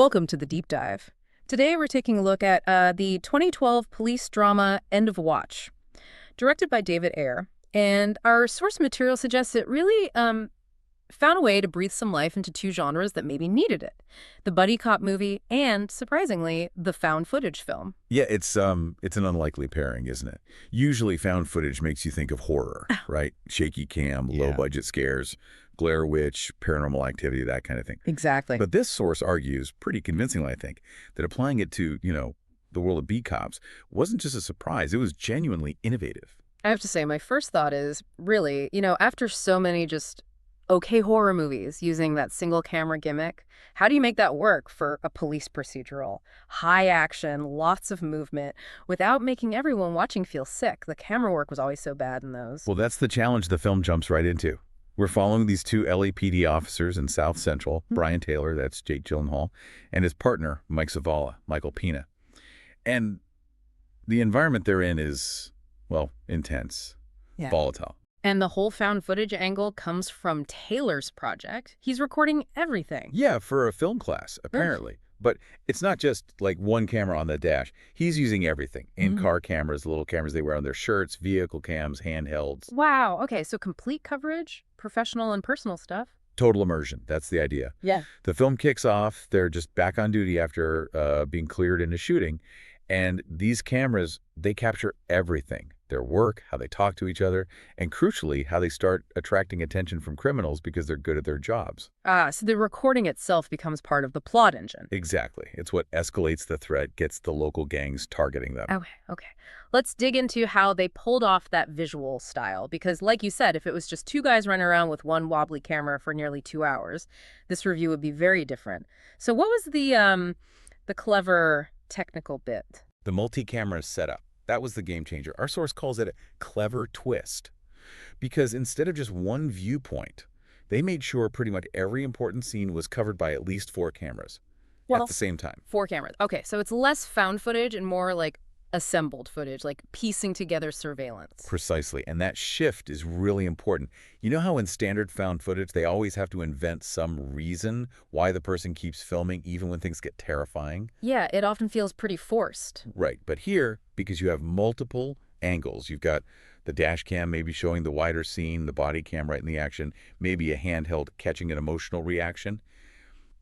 Welcome to the Deep Dive. Today we're taking a look at the 2012 police drama End of Watch, directed by David Ayer. And our source material suggests it really found a way to breathe some life into two genres that maybe needed it. The buddy cop movie and, surprisingly, the found footage film. Yeah, it's an unlikely pairing, isn't it? Usually found footage makes you think of horror, right? Shaky cam, low-budget scares, Blair Witch, Paranormal Activity, that kind of thing. Exactly. But this source argues, pretty convincingly, I think, that applying it to, the world of beat cops wasn't just a surprise. It was genuinely innovative. I have to say, my first thought is, really, after so many just okay horror movies using that single camera gimmick, how do you make that work for a police procedural? High action, lots of movement, without making everyone watching feel sick. The camera work was always so bad in those. Well, that's the challenge the film jumps right into. We're following these two LAPD officers in South Central, Brian Taylor, that's Jake Gyllenhaal, and his partner, Mike Zavala, Michael Pena. And the environment they're in is, well, intense, volatile. And the whole found footage angle comes from Taylor's project. He's recording everything. Yeah, for a film class, apparently. But it's not just like one camera on the dash. He's using everything. In-car cameras, the little cameras they wear on their shirts, vehicle cams, handhelds. Wow. Okay, so complete coverage, professional and personal stuff. Total immersion. That's the idea. Yeah. The film kicks off. They're just back on duty after being cleared into shooting. And these cameras, they capture everything. Their work, how they talk to each other, and crucially, how they start attracting attention from criminals because they're good at their jobs. So the recording itself becomes part of the plot engine. Exactly. It's what escalates the threat, gets the local gangs targeting them. Okay. Let's dig into how they pulled off that visual style. Because like you said, if it was just two guys running around with one wobbly camera for nearly 2 hours, this review would be very different. So what was the clever technical bit? The multi-camera setup. That was the game changer. Our source calls it a clever twist. Because instead of just one viewpoint, they made sure pretty much every important scene was covered by at least 4 cameras at the same time. 4 cameras. Okay, so it's less found footage and more like assembled footage, like piecing together surveillance. Precisely. And that shift is really important. You know how in standard found footage, they always have to invent some reason why the person keeps filming even when things get terrifying? Yeah, it often feels pretty forced. Right. But here, because you have multiple angles, you've got the dash cam maybe showing the wider scene, the body cam right in the action, maybe a handheld catching an emotional reaction.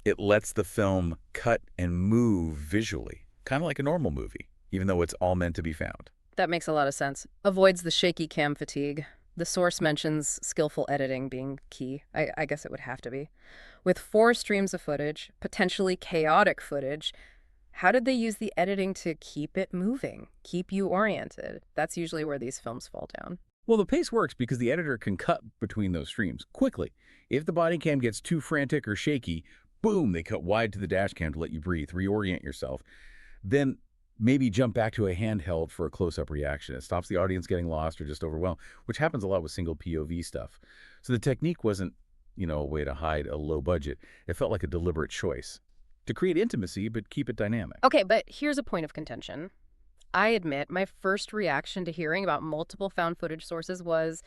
It lets the film cut and move visually, kind of like a normal movie, even though it's all meant to be found. That makes a lot of sense. Avoids the shaky cam fatigue. The source mentions skillful editing being key. I guess it would have to be. With 4 streams of footage, potentially chaotic footage, how did they use the editing to keep it moving, keep you oriented? That's usually where these films fall down. Well, the pace works because the editor can cut between those streams quickly. If the body cam gets too frantic or shaky, boom, they cut wide to the dash cam to let you breathe, reorient yourself. Then maybe jump back to a handheld for a close-up reaction. It stops the audience getting lost or just overwhelmed, which happens a lot with single POV stuff. So the technique wasn't, a way to hide a low budget. It felt like a deliberate choice to create intimacy but keep it dynamic. Okay, but here's a point of contention. I admit my first reaction to hearing about multiple found footage sources was,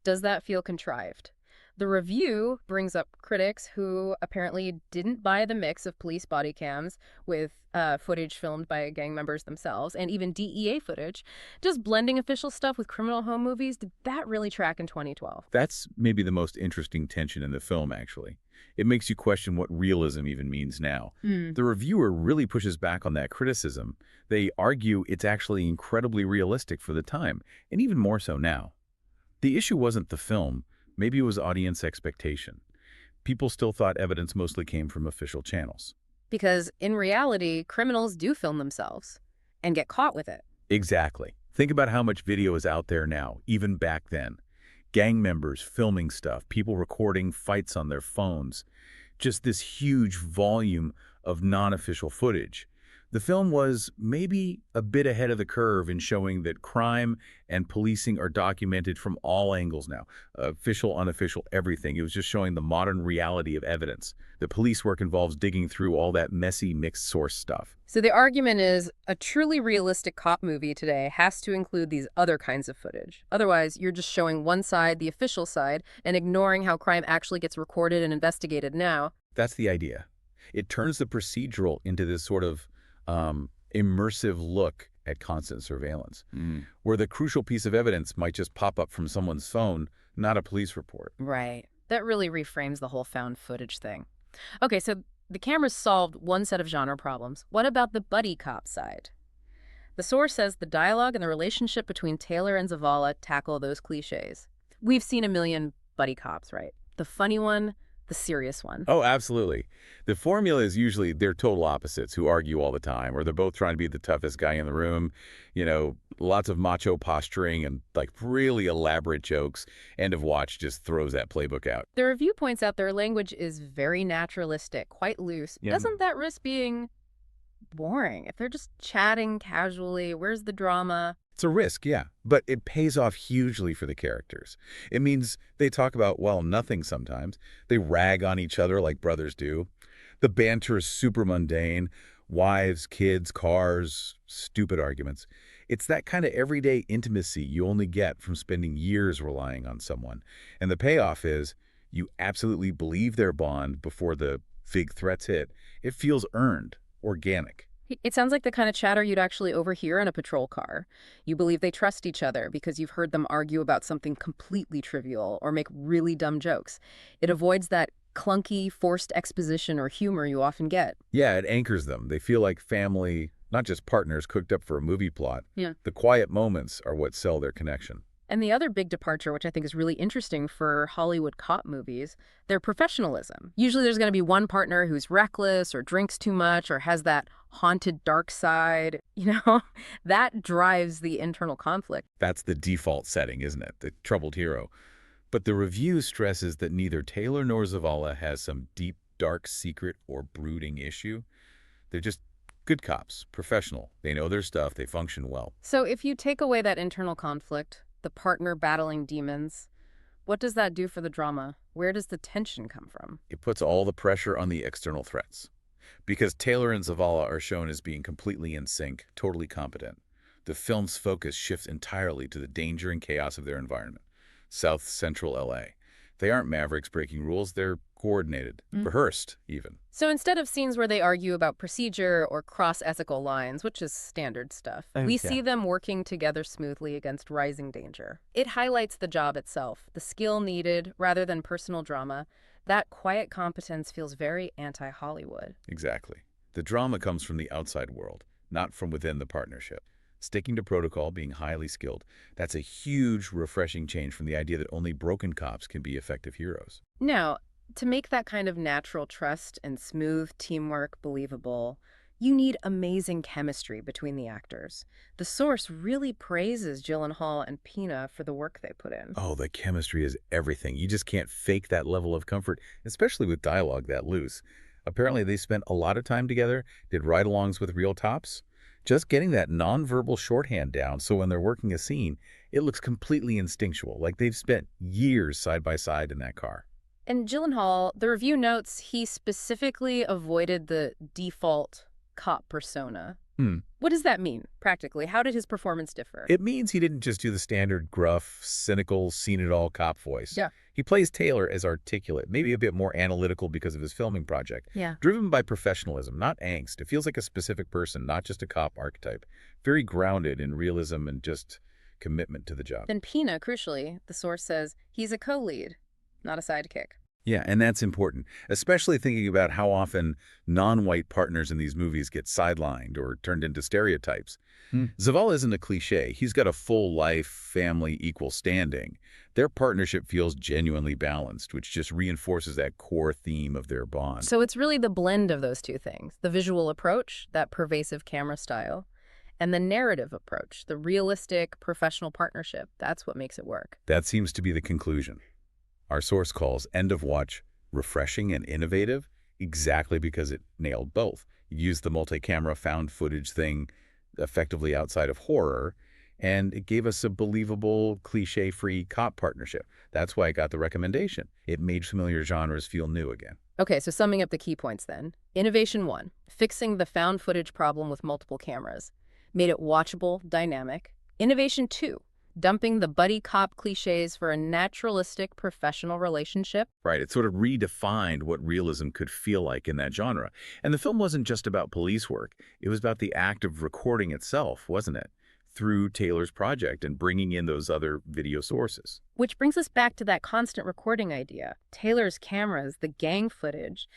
does that feel contrived? The review brings up critics who apparently didn't buy the mix of police body cams with footage filmed by gang members themselves, and even DEA footage. Just blending official stuff with criminal home movies, did that really track in 2012? That's maybe the most interesting tension in the film, actually. It makes you question what realism even means now. The reviewer really pushes back on that criticism. They argue it's actually incredibly realistic for the time, and even more so now. The issue wasn't the film. Maybe it was audience expectation. People still thought evidence mostly came from official channels. Because in reality, criminals do film themselves and get caught with it. Exactly. Think about how much video is out there now, even back then. Gang members filming stuff, people recording fights on their phones. Just this huge volume of non-official footage. The film was maybe a bit ahead of the curve in showing that crime and policing are documented from all angles now. Official, unofficial, everything. It was just showing the modern reality of evidence. The police work involves digging through all that messy mixed source stuff. So the argument is a truly realistic cop movie today has to include these other kinds of footage. Otherwise, you're just showing one side, the official side, and ignoring how crime actually gets recorded and investigated now. That's the idea. It turns the procedural into this sort of immersive look at constant surveillance, where the crucial piece of evidence might just pop up from someone's phone, not a police report. Right. That really reframes the whole found footage thing. Okay, so the cameras solved one set of genre problems. What about the buddy cop side? The source says the dialogue and the relationship between Taylor and Zavala tackle those cliches. We've seen a million buddy cops, right? The funny one, the serious one. Oh, absolutely. The formula is usually they're total opposites who argue all the time, or they're both trying to be the toughest guy in the room. Lots of macho posturing and like really elaborate jokes. End of Watch just throws that playbook out. The review points out their language is very naturalistic, quite loose. Yeah. Doesn't that risk being boring? If they're just chatting casually, where's the drama? It's a risk, yeah, but it pays off hugely for the characters. It means they talk about, well, nothing sometimes. They rag on each other like brothers do. The banter is super mundane. Wives, kids, cars, stupid arguments. It's that kind of everyday intimacy you only get from spending years relying on someone. And the payoff is you absolutely believe their bond before the big threats hit. It feels earned, organic. It sounds like the kind of chatter you'd actually overhear in a patrol car. You believe they trust each other because you've heard them argue about something completely trivial or make really dumb jokes. It avoids that clunky, forced exposition or humor you often get. Yeah, it anchors them. They feel like family, not just partners cooked up for a movie plot. Yeah. The quiet moments are what sell their connection. And the other big departure, which I think is really interesting for Hollywood cop movies, their professionalism. Usually there's going to be one partner who's reckless or drinks too much or has that haunted dark side. That drives the internal conflict. That's the default setting, isn't it? The troubled hero. But the review stresses that neither Taylor nor Zavala has some deep, dark secret or brooding issue. They're just good cops, professional. They know their stuff. They function well. So if you take away that internal conflict, the partner battling demons, what does that do for the drama? Where does the tension come from? It puts all the pressure on the external threats. Because Taylor and Zavala are shown as being completely in sync, totally competent, the film's focus shifts entirely to the danger and chaos of their environment. South Central LA. They aren't mavericks breaking rules, they're coordinated, rehearsed even. So instead of scenes where they argue about procedure or cross ethical lines, which is standard stuff, we see them working together smoothly against rising danger. It highlights the job itself, the skill needed rather than personal drama. That quiet competence feels very anti-Hollywood. Exactly. The drama comes from the outside world, not from within the partnership. Sticking to protocol, being highly skilled, that's a huge, refreshing change from the idea that only broken cops can be effective heroes. Now, to make that kind of natural trust and smooth teamwork believable, you need amazing chemistry between the actors. The source really praises Gyllenhaal and Pina for the work they put in. Oh, the chemistry is everything. You just can't fake that level of comfort, especially with dialogue that loose. Apparently, they spent a lot of time together, did ride-alongs with real tops. Just getting that nonverbal shorthand down so when they're working a scene, it looks completely instinctual, like they've spent years side by side in that car. And Gyllenhaal, the review notes he specifically avoided the default cop persona. What does that mean, practically? How did his performance differ? It means he didn't just do the standard gruff, cynical, seen-it-all cop voice. Yeah. He plays Taylor as articulate, maybe a bit more analytical because of his filming project. Yeah. Driven by professionalism, not angst. It feels like a specific person, not just a cop archetype. Very grounded in realism and just commitment to the job. Then Pina, crucially, the source says he's a co-lead, not a sidekick. Yeah, and that's important, especially thinking about how often non-white partners in these movies get sidelined or turned into stereotypes. Zavala isn't a cliche. He's got a full life, family, equal standing. Their partnership feels genuinely balanced, which just reinforces that core theme of their bond. So it's really the blend of those two things, the visual approach, that pervasive camera style, and the narrative approach, the realistic professional partnership. That's what makes it work. That seems to be the conclusion. Our source calls End of Watch refreshing and innovative exactly because it nailed both. It used the multi-camera found footage thing effectively outside of horror, and it gave us a believable, cliche-free cop partnership. That's why I got the recommendation. It made familiar genres feel new again. Okay, so summing up the key points then. Innovation 1, fixing the found footage problem with multiple cameras. Made it watchable, dynamic. Innovation 2, dumping the buddy cop cliches for a naturalistic professional relationship. Right, it sort of redefined what realism could feel like in that genre. And the film wasn't just about police work. It was about the act of recording itself, wasn't it? Through Taylor's project and bringing in those other video sources. Which brings us back to that constant recording idea. Taylor's cameras, the gang footage,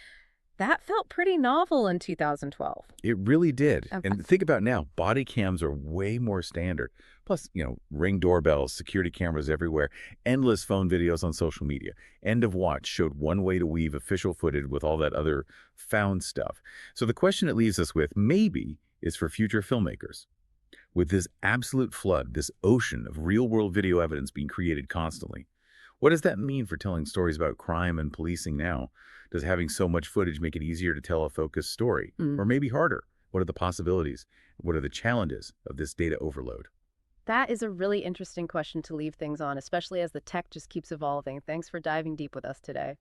that felt pretty novel in 2012. It really did. Okay. And think about now, body cams are way more standard. Plus, Ring doorbells, security cameras everywhere, endless phone videos on social media. End of Watch showed one way to weave official footage with all that other found stuff. So the question it leaves us with, maybe, is for future filmmakers. With this absolute flood, this ocean of real-world video evidence being created constantly, what does that mean for telling stories about crime and policing now? Does having so much footage make it easier to tell a focused story? Or maybe harder? What are the possibilities? What are the challenges of this data overload? That is a really interesting question to leave things on, especially as the tech just keeps evolving. Thanks for diving deep with us today.